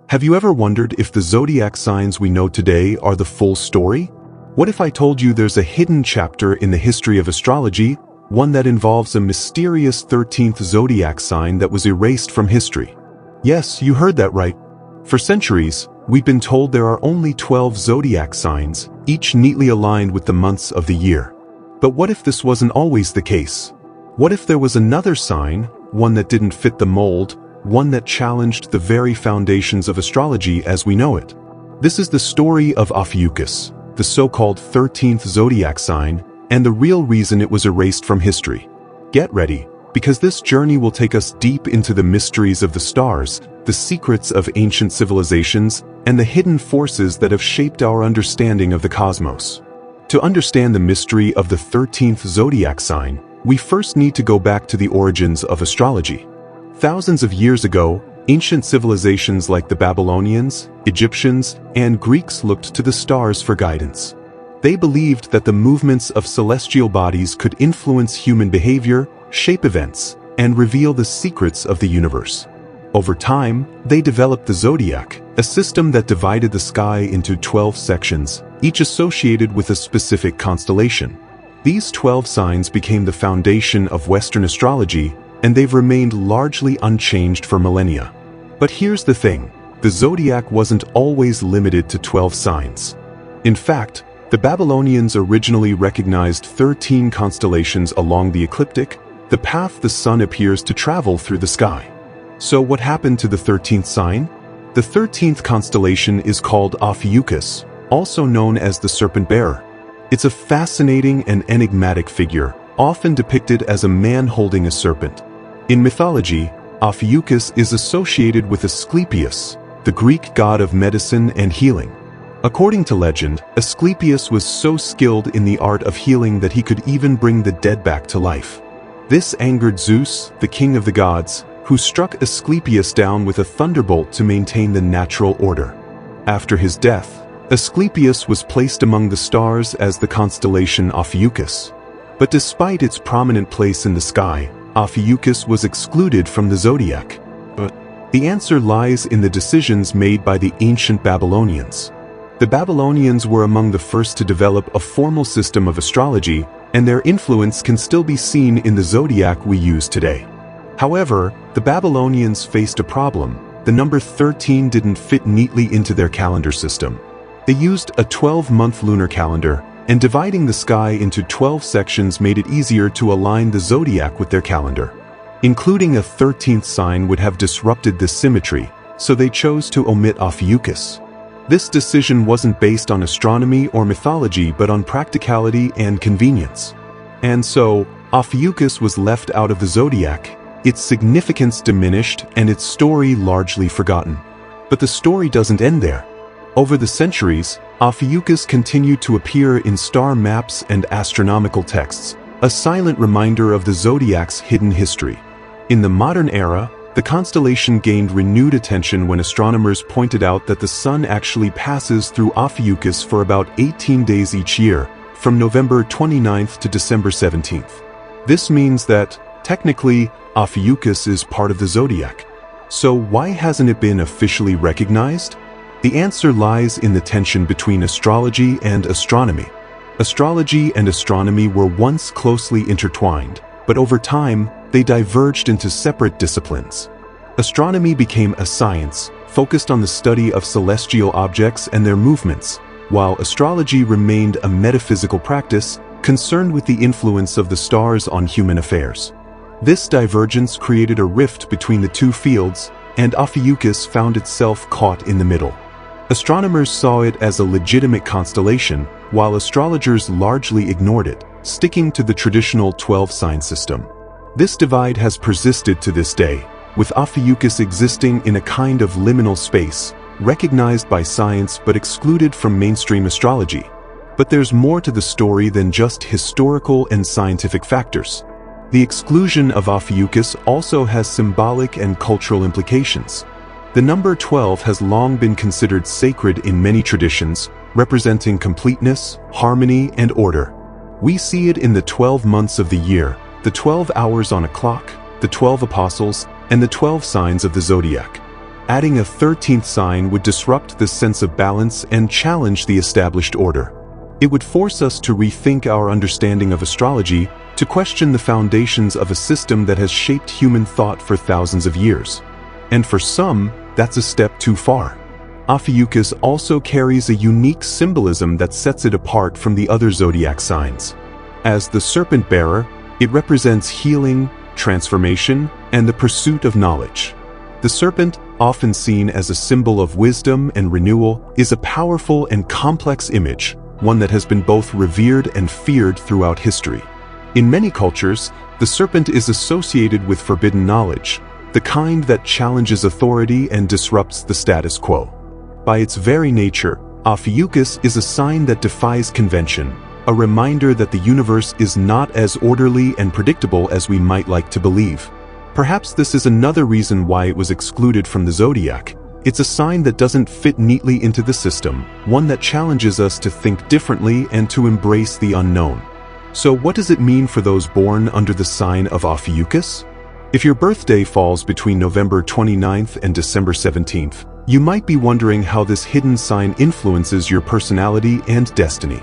Have you ever wondered if the zodiac signs we know today are the full story? What if I told you there's a hidden chapter in the history of astrology, one that involves a mysterious 13th zodiac sign that was erased from history? Yes, you heard that right. For centuries, we've been told there are only 12 zodiac signs, each neatly aligned with the months of the year. But what if this wasn't always the case? What if there was another sign, one that didn't fit the mold, one that challenged the very foundations of astrology as we know it? This is the story of Ophiuchus, the so-called 13th zodiac sign, and the real reason it was erased from history. Get ready, because this journey will take us deep into the mysteries of the stars, the secrets of ancient civilizations, and the hidden forces that have shaped our understanding of the cosmos. To understand the mystery of the 13th zodiac sign, we first need to go back to the origins of astrology. Thousands of years ago, ancient civilizations like the Babylonians, Egyptians, and Greeks looked to the stars for guidance. They believed that the movements of celestial bodies could influence human behavior, shape events, and reveal the secrets of the universe. Over time, they developed the zodiac, a system that divided the sky into 12 sections, each associated with a specific constellation. These 12 signs became the foundation of Western astrology, and they've remained largely unchanged for millennia. But here's the thing, the zodiac wasn't always limited to 12 signs. In fact, the Babylonians originally recognized 13 constellations along the ecliptic, the path the sun appears to travel through the sky. So what happened to the 13th sign? The 13th constellation is called Ophiuchus, also known as the serpent bearer. It's a fascinating and enigmatic figure, often depicted as a man holding a serpent. In mythology, Ophiuchus is associated with Asclepius, the Greek god of medicine and healing. According to legend, Asclepius was so skilled in the art of healing that he could even bring the dead back to life. This angered Zeus, the king of the gods, who struck Asclepius down with a thunderbolt to maintain the natural order. After his death, Asclepius was placed among the stars as the constellation Ophiuchus. But despite its prominent place in the sky, Ophiuchus was excluded from the zodiac. But the answer lies in the decisions made by the ancient Babylonians. The Babylonians were among the first to develop a formal system of astrology, and their influence can still be seen in the zodiac we use today. However, the Babylonians faced a problem. The number 13 didn't fit neatly into their calendar system. They used a 12-month lunar calendar, and dividing the sky into 12 sections made it easier to align the zodiac with their calendar. Including a 13th sign would have disrupted this symmetry, so they chose to omit Ophiuchus. This decision wasn't based on astronomy or mythology but on practicality and convenience. And so, Ophiuchus was left out of the zodiac, its significance diminished and its story largely forgotten. But the story doesn't end there. Over the centuries, Ophiuchus continued to appear in star maps and astronomical texts, a silent reminder of the zodiac's hidden history. In the modern era, the constellation gained renewed attention when astronomers pointed out that the sun actually passes through Ophiuchus for about 18 days each year, from November 29th to December 17th. This means that, technically, Ophiuchus is part of the zodiac. So why hasn't it been officially recognized? The answer lies in the tension between astrology and astronomy. Astrology and astronomy were once closely intertwined, but over time, they diverged into separate disciplines. Astronomy became a science, focused on the study of celestial objects and their movements, while astrology remained a metaphysical practice, concerned with the influence of the stars on human affairs. This divergence created a rift between the two fields, and Ophiuchus found itself caught in the middle. Astronomers saw it as a legitimate constellation, while astrologers largely ignored it, sticking to the traditional 12-sign system. This divide has persisted to this day, with Ophiuchus existing in a kind of liminal space, recognized by science but excluded from mainstream astrology. But there's more to the story than just historical and scientific factors. The exclusion of Ophiuchus also has symbolic and cultural implications. The number 12 has long been considered sacred in many traditions, representing completeness, harmony, and order. We see it in the 12 months of the year, the 12 hours on a clock, the 12 apostles, and the 12 signs of the zodiac. Adding a 13th sign would disrupt this sense of balance and challenge the established order. It would force us to rethink our understanding of astrology, to question the foundations of a system that has shaped human thought for thousands of years. And for some, that's a step too far. Ophiuchus also carries a unique symbolism that sets it apart from the other zodiac signs. As the serpent bearer, it represents healing, transformation, and the pursuit of knowledge. The serpent, often seen as a symbol of wisdom and renewal, is a powerful and complex image, one that has been both revered and feared throughout history. In many cultures, the serpent is associated with forbidden knowledge, the kind that challenges authority and disrupts the status quo. By its very nature, Ophiuchus is a sign that defies convention, a reminder that the universe is not as orderly and predictable as we might like to believe. Perhaps this is another reason why it was excluded from the zodiac. It's a sign that doesn't fit neatly into the system, one that challenges us to think differently and to embrace the unknown. So what does it mean for those born under the sign of Ophiuchus? If your birthday falls between November 29th and December 17th, you might be wondering how this hidden sign influences your personality and destiny.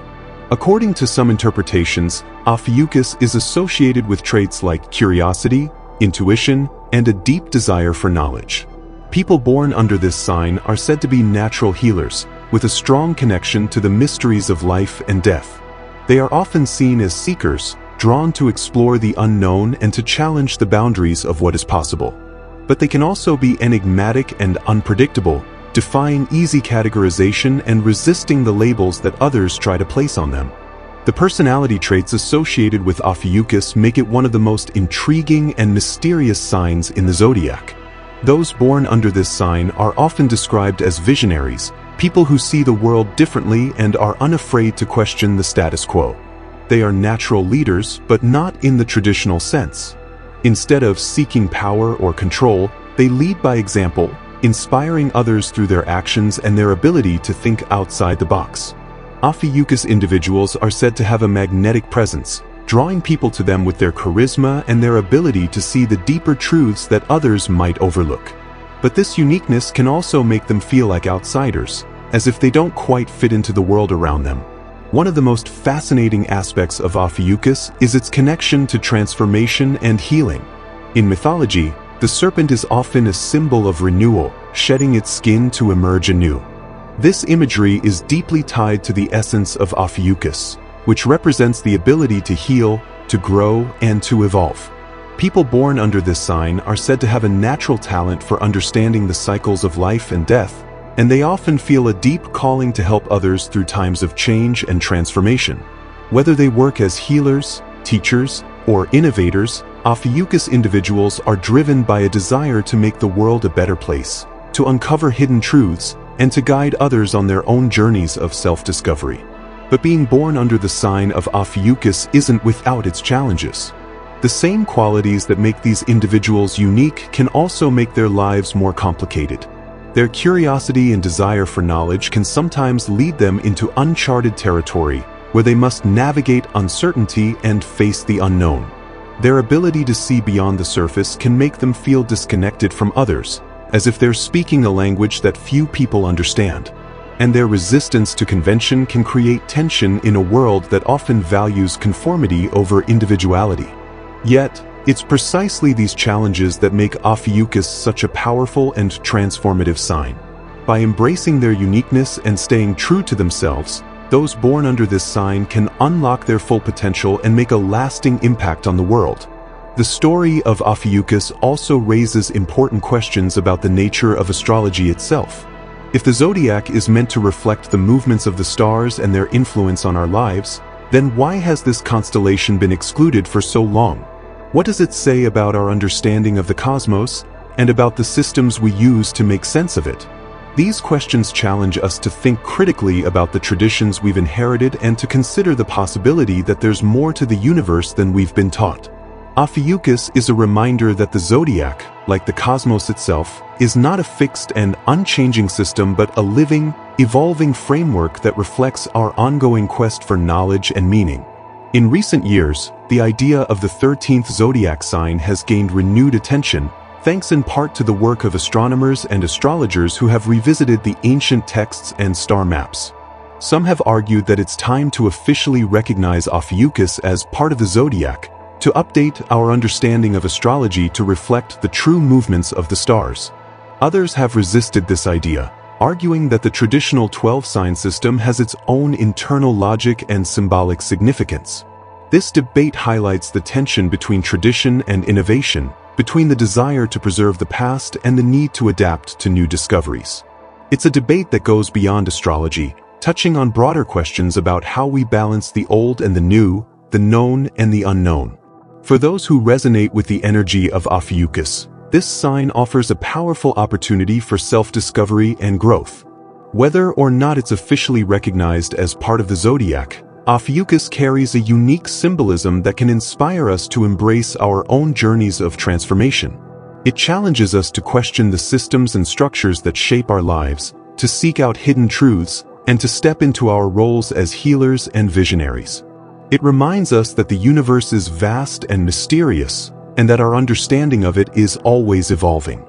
According to some interpretations, Ophiuchus is associated with traits like curiosity, intuition, and a deep desire for knowledge. People born under this sign are said to be natural healers, with a strong connection to the mysteries of life and death. They are often seen as seekers, drawn to explore the unknown and to challenge the boundaries of what is possible. But they can also be enigmatic and unpredictable, defying easy categorization and resisting the labels that others try to place on them. The personality traits associated with Ophiuchus make it one of the most intriguing and mysterious signs in the zodiac. Those born under this sign are often described as visionaries, people who see the world differently and are unafraid to question the status quo. They are natural leaders, but not in the traditional sense. Instead of seeking power or control, they lead by example, inspiring others through their actions and their ability to think outside the box. Ophiuchus individuals are said to have a magnetic presence, drawing people to them with their charisma and their ability to see the deeper truths that others might overlook. But this uniqueness can also make them feel like outsiders, as if they don't quite fit into the world around them. One of the most fascinating aspects of Ophiuchus is its connection to transformation and healing. In mythology, the serpent is often a symbol of renewal, shedding its skin to emerge anew. This imagery is deeply tied to the essence of Ophiuchus, which represents the ability to heal, to grow, and to evolve. People born under this sign are said to have a natural talent for understanding the cycles of life and death, and they often feel a deep calling to help others through times of change and transformation. Whether they work as healers, teachers, or innovators, Ophiuchus individuals are driven by a desire to make the world a better place, to uncover hidden truths, and to guide others on their own journeys of self-discovery. But being born under the sign of Ophiuchus isn't without its challenges. The same qualities that make these individuals unique can also make their lives more complicated. Their curiosity and desire for knowledge can sometimes lead them into uncharted territory, where they must navigate uncertainty and face the unknown. Their ability to see beyond the surface can make them feel disconnected from others, as if they're speaking a language that few people understand. And their resistance to convention can create tension in a world that often values conformity over individuality. Yet, it's precisely these challenges that make Ophiuchus such a powerful and transformative sign. By embracing their uniqueness and staying true to themselves, those born under this sign can unlock their full potential and make a lasting impact on the world. The story of Ophiuchus also raises important questions about the nature of astrology itself. If the zodiac is meant to reflect the movements of the stars and their influence on our lives, then why has this constellation been excluded for so long? What does it say about our understanding of the cosmos and about the systems we use to make sense of it? These questions challenge us to think critically about the traditions we've inherited and to consider the possibility that there's more to the universe than we've been taught. Ophiuchus is a reminder that the zodiac, like the cosmos itself, is not a fixed and unchanging system but a living, evolving framework that reflects our ongoing quest for knowledge and meaning. In recent years, the idea of the 13th zodiac sign has gained renewed attention, thanks in part to the work of astronomers and astrologers who have revisited the ancient texts and star maps. Some have argued that it's time to officially recognize Ophiuchus as part of the zodiac, to update our understanding of astrology to reflect the true movements of the stars. Others have resisted this idea, arguing that the traditional 12-sign system has its own internal logic and symbolic significance. This debate highlights the tension between tradition and innovation, between the desire to preserve the past and the need to adapt to new discoveries. It's a debate that goes beyond astrology, touching on broader questions about how we balance the old and the new, the known and the unknown. For those who resonate with the energy of Ophiuchus, this sign offers a powerful opportunity for self-discovery and growth. Whether or not it's officially recognized as part of the zodiac, Ophiuchus carries a unique symbolism that can inspire us to embrace our own journeys of transformation. It challenges us to question the systems and structures that shape our lives, to seek out hidden truths, and to step into our roles as healers and visionaries. It reminds us that the universe is vast and mysterious, and that our understanding of it is always evolving.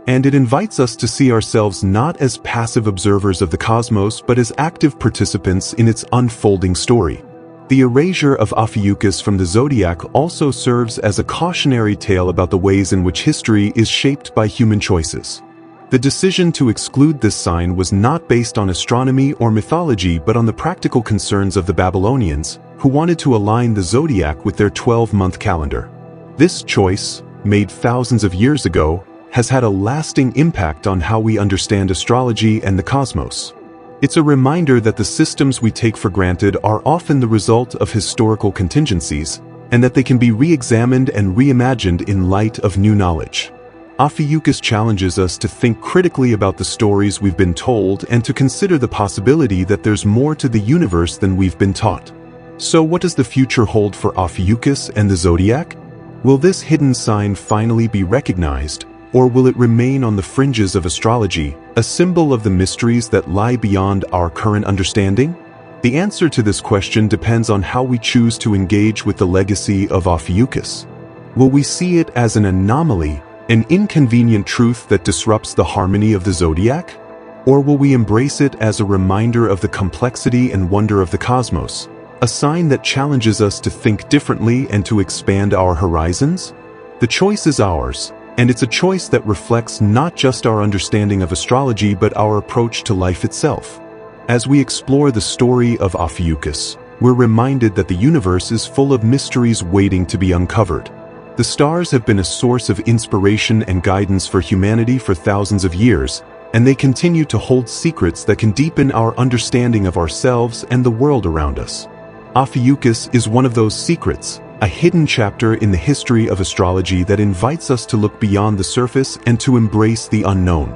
And it invites us to see ourselves not as passive observers of the cosmos but as active participants in its unfolding story. The erasure of Ophiuchus from the zodiac also serves as a cautionary tale about the ways in which history is shaped by human choices. The decision to exclude this sign was not based on astronomy or mythology but on the practical concerns of the Babylonians, who wanted to align the zodiac with their 12-month calendar. This choice, made thousands of years ago, has had a lasting impact on how we understand astrology and the cosmos. It's a reminder that the systems we take for granted are often the result of historical contingencies, and that they can be re-examined and reimagined in light of new knowledge. Ophiuchus challenges us to think critically about the stories we've been told and to consider the possibility that there's more to the universe than we've been taught. So what does the future hold for Ophiuchus and the zodiac? Will this hidden sign finally be recognized, or will it remain on the fringes of astrology, a symbol of the mysteries that lie beyond our current understanding? The answer to this question depends on how we choose to engage with the legacy of Ophiuchus. Will we see it as an anomaly, an inconvenient truth that disrupts the harmony of the zodiac? Or will we embrace it as a reminder of the complexity and wonder of the cosmos, a sign that challenges us to think differently and to expand our horizons? The choice is ours, and it's a choice that reflects not just our understanding of astrology but our approach to life itself. As we explore the story of Ophiuchus, we're reminded that the universe is full of mysteries waiting to be uncovered. The stars have been a source of inspiration and guidance for humanity for thousands of years, and they continue to hold secrets that can deepen our understanding of ourselves and the world around us. Ophiuchus is one of those secrets, a hidden chapter in the history of astrology that invites us to look beyond the surface and to embrace the unknown.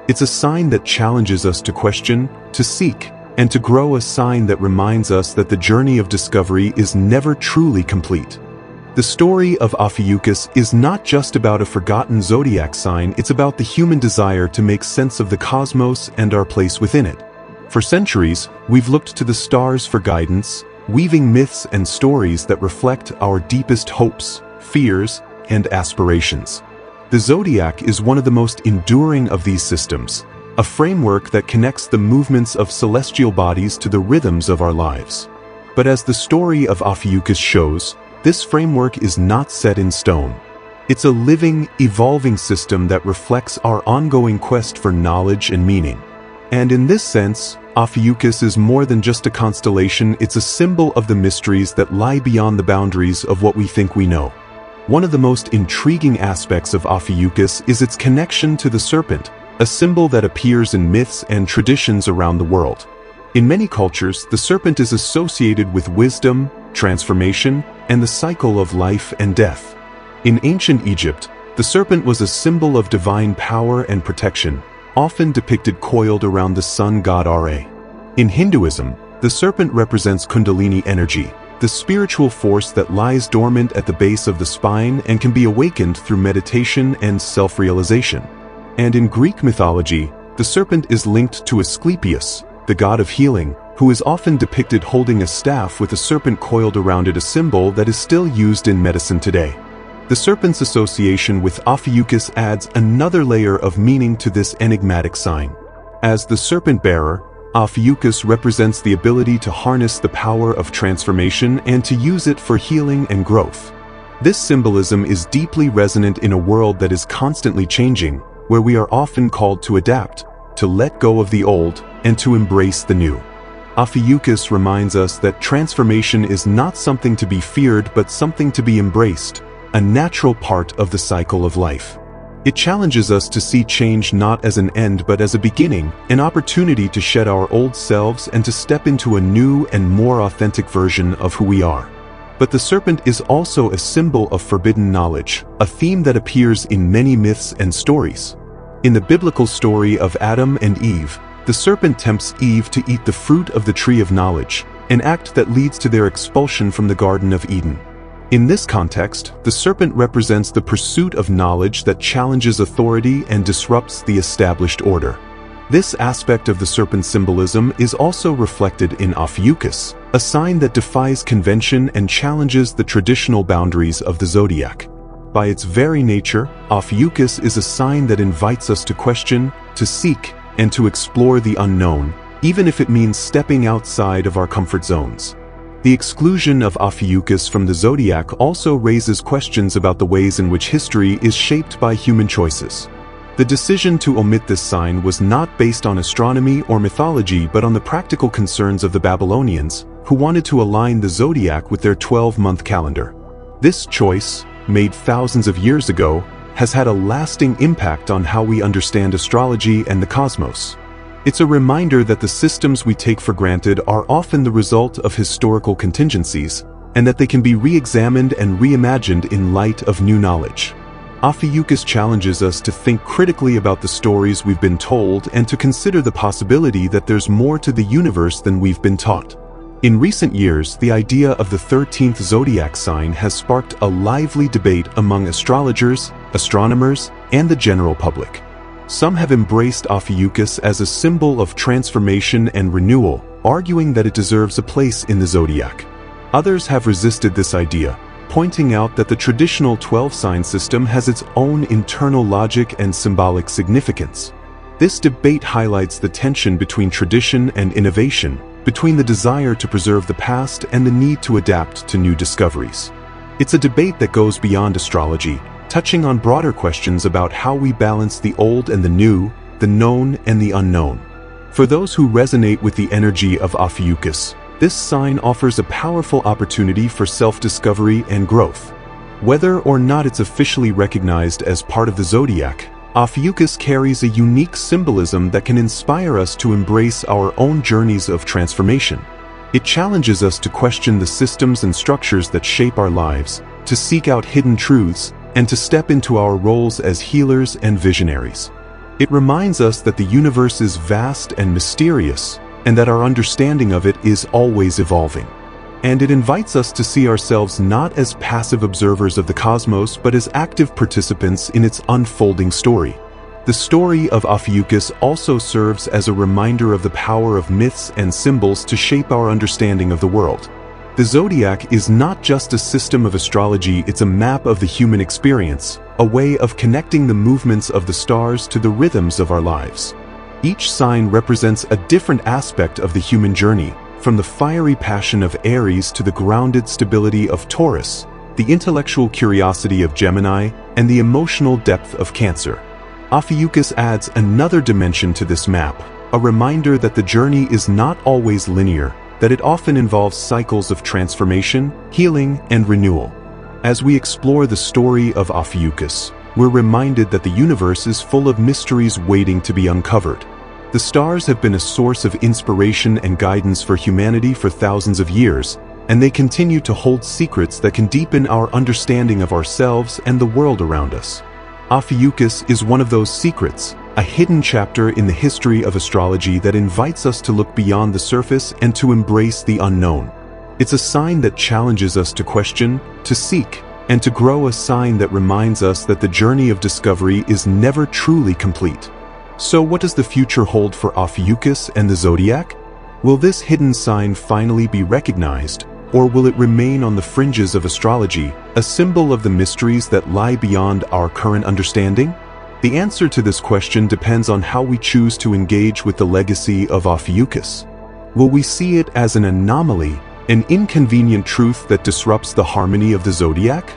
It's a sign that challenges us to question, to seek, and to grow, a sign that reminds us that the journey of discovery is never truly complete. The story of Ophiuchus is not just about a forgotten zodiac sign, it's about the human desire to make sense of the cosmos and our place within it. For centuries, we've looked to the stars for guidance, weaving myths and stories that reflect our deepest hopes, fears, and aspirations. The zodiac is one of the most enduring of these systems, a framework that connects the movements of celestial bodies to the rhythms of our lives. But as the story of Ophiuchus shows, this framework is not set in stone. It's a living, evolving system that reflects our ongoing quest for knowledge and meaning. And in this sense, Ophiuchus is more than just a constellation, it's a symbol of the mysteries that lie beyond the boundaries of what we think we know. One of the most intriguing aspects of Ophiuchus is its connection to the serpent, a symbol that appears in myths and traditions around the world. In many cultures, the serpent is associated with wisdom, transformation, and the cycle of life and death. In ancient Egypt, the serpent was a symbol of divine power and protection, often depicted coiled around the sun god Ra. In Hinduism, the serpent represents Kundalini energy, the spiritual force that lies dormant at the base of the spine and can be awakened through meditation and self-realization. And in Greek mythology, the serpent is linked to Asclepius, the god of healing, who is often depicted holding a staff with a serpent coiled around it, a symbol that is still used in medicine today. The serpent's association with Ophiuchus adds another layer of meaning to this enigmatic sign. As the serpent-bearer, Ophiuchus represents the ability to harness the power of transformation and to use it for healing and growth. This symbolism is deeply resonant in a world that is constantly changing, where we are often called to adapt, to let go of the old, and to embrace the new. Ophiuchus reminds us that transformation is not something to be feared but something to be embraced, a natural part of the cycle of life. It challenges us to see change not as an end but as a beginning, an opportunity to shed our old selves and to step into a new and more authentic version of who we are. But the serpent is also a symbol of forbidden knowledge, a theme that appears in many myths and stories. In the biblical story of Adam and Eve, the serpent tempts Eve to eat the fruit of the tree of knowledge, an act that leads to their expulsion from the Garden of Eden. In this context, the serpent represents the pursuit of knowledge that challenges authority and disrupts the established order. This aspect of the serpent symbolism is also reflected in Ophiuchus, a sign that defies convention and challenges the traditional boundaries of the zodiac. By its very nature, Ophiuchus is a sign that invites us to question, to seek, and to explore the unknown, even if it means stepping outside of our comfort zones. The exclusion of Ophiuchus from the zodiac also raises questions about the ways in which history is shaped by human choices. The decision to omit this sign was not based on astronomy or mythology but on the practical concerns of the Babylonians, who wanted to align the zodiac with their 12-month calendar. This choice, made thousands of years ago, has had a lasting impact on how we understand astrology and the cosmos. It's a reminder that the systems we take for granted are often the result of historical contingencies, and that they can be re-examined and reimagined in light of new knowledge. Ophiuchus challenges us to think critically about the stories we've been told and to consider the possibility that there's more to the universe than we've been taught. In recent years, the idea of the 13th zodiac sign has sparked a lively debate among astrologers, astronomers, and the general public. Some have embraced Ophiuchus as a symbol of transformation and renewal, arguing that it deserves a place in the zodiac. Others have resisted this idea, pointing out that the traditional 12-sign system has its own internal logic and symbolic significance. This debate highlights the tension between tradition and innovation, between the desire to preserve the past and the need to adapt to new discoveries. It's a debate that goes beyond astrology, touching on broader questions about how we balance the old and the new, the known and the unknown. For those who resonate with the energy of Ophiuchus, this sign offers a powerful opportunity for self-discovery and growth. Whether or not it's officially recognized as part of the zodiac, Ophiuchus carries a unique symbolism that can inspire us to embrace our own journeys of transformation. It challenges us to question the systems and structures that shape our lives, to seek out hidden truths, and to step into our roles as healers and visionaries. It reminds us that the universe is vast and mysterious, and that our understanding of it is always evolving. And it invites us to see ourselves not as passive observers of the cosmos, but as active participants in its unfolding story. The story of Ophiuchus also serves as a reminder of the power of myths and symbols to shape our understanding of the world. The zodiac is not just a system of astrology, it's a map of the human experience, a way of connecting the movements of the stars to the rhythms of our lives. Each sign represents a different aspect of the human journey, from the fiery passion of Aries to the grounded stability of Taurus, the intellectual curiosity of Gemini, and the emotional depth of Cancer. Ophiuchus adds another dimension to this map, a reminder that the journey is not always linear, that it often involves cycles of transformation, healing, and renewal. As we explore the story of Ophiuchus, we're reminded that the universe is full of mysteries waiting to be uncovered. The stars have been a source of inspiration and guidance for humanity for thousands of years, and they continue to hold secrets that can deepen our understanding of ourselves and the world around us. Ophiuchus is one of those secrets, a hidden chapter in the history of astrology that invites us to look beyond the surface and to embrace the unknown. It's a sign that challenges us to question, to seek, and to grow, a sign that reminds us that the journey of discovery is never truly complete. So what does the future hold for Ophiuchus and the zodiac? Will this hidden sign finally be recognized, Or will it remain on the fringes of astrology, a symbol of the mysteries that lie beyond our current understanding? The answer to this question depends on how we choose to engage with the legacy of Ophiuchus. Will we see it as an anomaly, an inconvenient truth that disrupts the harmony of the zodiac?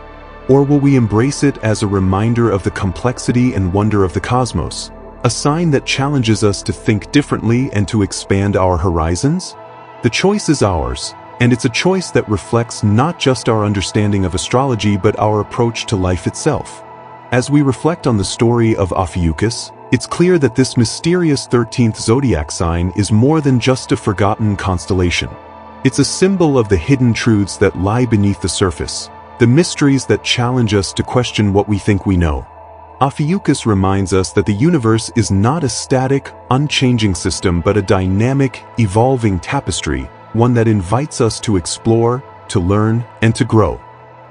Or will we embrace it as a reminder of the complexity and wonder of the cosmos, a sign that challenges us to think differently and to expand our horizons? The choice is ours, and it's a choice that reflects not just our understanding of astrology but our approach to life itself. As we reflect on the story of Ophiuchus, it's clear that this mysterious 13th zodiac sign is more than just a forgotten constellation. It's a symbol of the hidden truths that lie beneath the surface, the mysteries that challenge us to question what we think we know. Ophiuchus reminds us that the universe is not a static, unchanging system but a dynamic, evolving tapestry, one that invites us to explore, to learn, and to grow.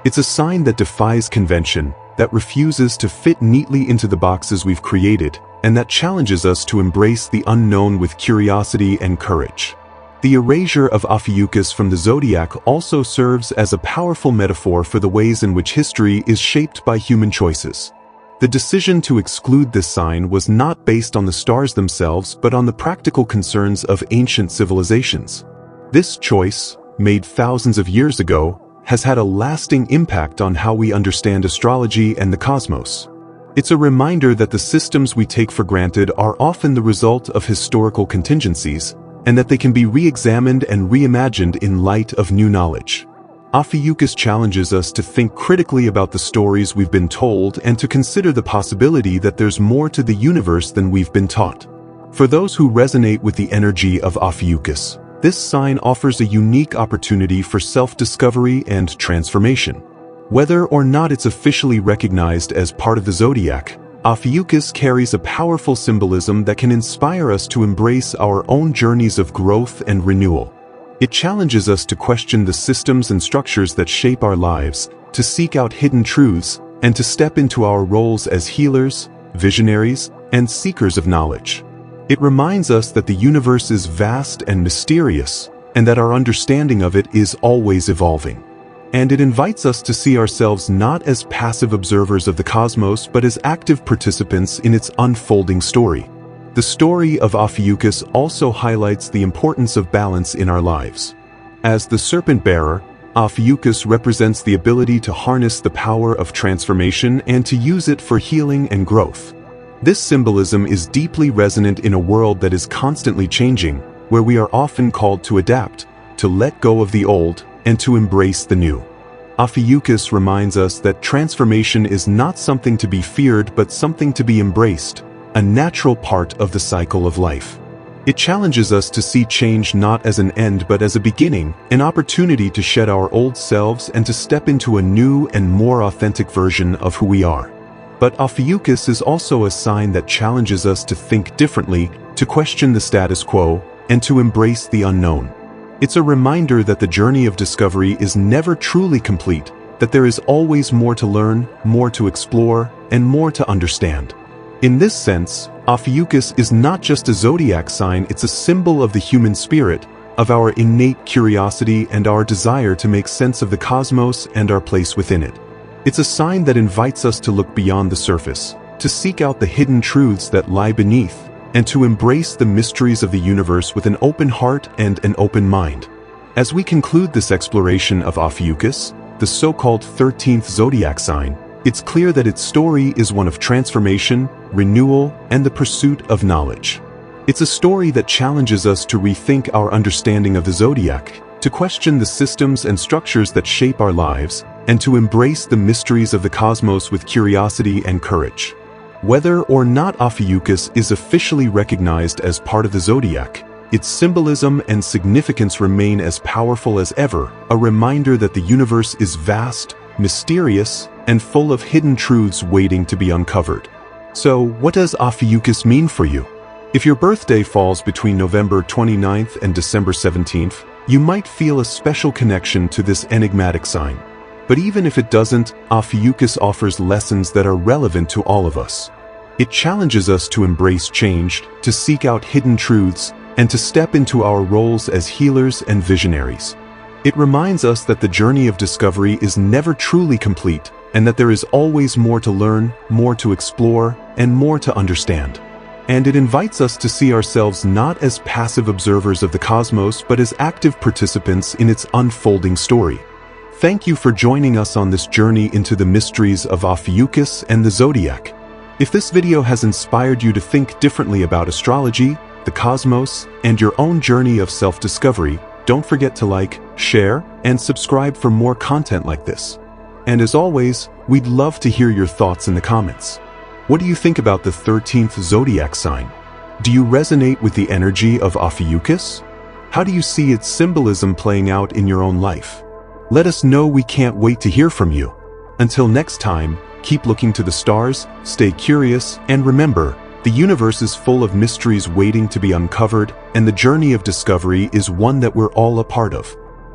It's a sign that defies convention, that refuses to fit neatly into the boxes we've created, and that challenges us to embrace the unknown with curiosity and courage. The erasure of Ophiuchus from the zodiac also serves as a powerful metaphor for the ways in which history is shaped by human choices. The decision to exclude this sign was not based on the stars themselves but on the practical concerns of ancient civilizations. This choice, made thousands of years ago, has had a lasting impact on how we understand astrology and the cosmos. It's a reminder that the systems we take for granted are often the result of historical contingencies, and that they can be re-examined and reimagined in light of new knowledge. Ophiuchus challenges us to think critically about the stories we've been told and to consider the possibility that there's more to the universe than we've been taught. For those who resonate with the energy of Ophiuchus, this sign offers a unique opportunity for self-discovery and transformation. Whether or not it's officially recognized as part of the zodiac, Ophiuchus carries a powerful symbolism that can inspire us to embrace our own journeys of growth and renewal. It challenges us to question the systems and structures that shape our lives, to seek out hidden truths, and to step into our roles as healers, visionaries, and seekers of knowledge. It reminds us that the universe is vast and mysterious, and that our understanding of it is always evolving. And it invites us to see ourselves not as passive observers of the cosmos but as active participants in its unfolding story. The story of Ophiuchus also highlights the importance of balance in our lives. As the serpent bearer, Ophiuchus represents the ability to harness the power of transformation and to use it for healing and growth. This symbolism is deeply resonant in a world that is constantly changing, where we are often called to adapt, to let go of the old, and to embrace the new. Ophiuchus reminds us that transformation is not something to be feared but something to be embraced, a natural part of the cycle of life. It challenges us to see change not as an end but as a beginning, an opportunity to shed our old selves and to step into a new and more authentic version of who we are. But Ophiuchus is also a sign that challenges us to think differently, to question the status quo, and to embrace the unknown. It's a reminder that the journey of discovery is never truly complete, that there is always more to learn, more to explore, and more to understand. In this sense, Ophiuchus is not just a zodiac sign, it's a symbol of the human spirit, of our innate curiosity and our desire to make sense of the cosmos and our place within it. It's a sign that invites us to look beyond the surface, to seek out the hidden truths that lie beneath, and to embrace the mysteries of the universe with an open heart and an open mind. As we conclude this exploration of Ophiuchus, the so-called 13th zodiac sign, it's clear that its story is one of transformation, renewal, and the pursuit of knowledge. It's a story that challenges us to rethink our understanding of the zodiac, to question the systems and structures that shape our lives, and to embrace the mysteries of the cosmos with curiosity and courage. Whether or not Ophiuchus is officially recognized as part of the zodiac, its symbolism and significance remain as powerful as ever, a reminder that the universe is vast, mysterious, and full of hidden truths waiting to be uncovered. So, what does Ophiuchus mean for you? If your birthday falls between November 29th and December 17th, you might feel a special connection to this enigmatic sign. But even if it doesn't, Ophiuchus offers lessons that are relevant to all of us. It challenges us to embrace change, to seek out hidden truths, and to step into our roles as healers and visionaries. It reminds us that the journey of discovery is never truly complete, and that there is always more to learn, more to explore, and more to understand. And it invites us to see ourselves not as passive observers of the cosmos, but as active participants in its unfolding story. Thank you for joining us on this journey into the mysteries of Ophiuchus and the Zodiac. If this video has inspired you to think differently about astrology, the cosmos, and your own journey of self-discovery, don't forget to like, share, and subscribe for more content like this. And as always, we'd love to hear your thoughts in the comments. What do you think about the 13th zodiac sign? Do you resonate with the energy of Ophiuchus? How do you see its symbolism playing out in your own life? Let us know, we can't wait to hear from you. Until next time, keep looking to the stars, stay curious, and remember, the universe is full of mysteries waiting to be uncovered, and the journey of discovery is one that we're all a part of.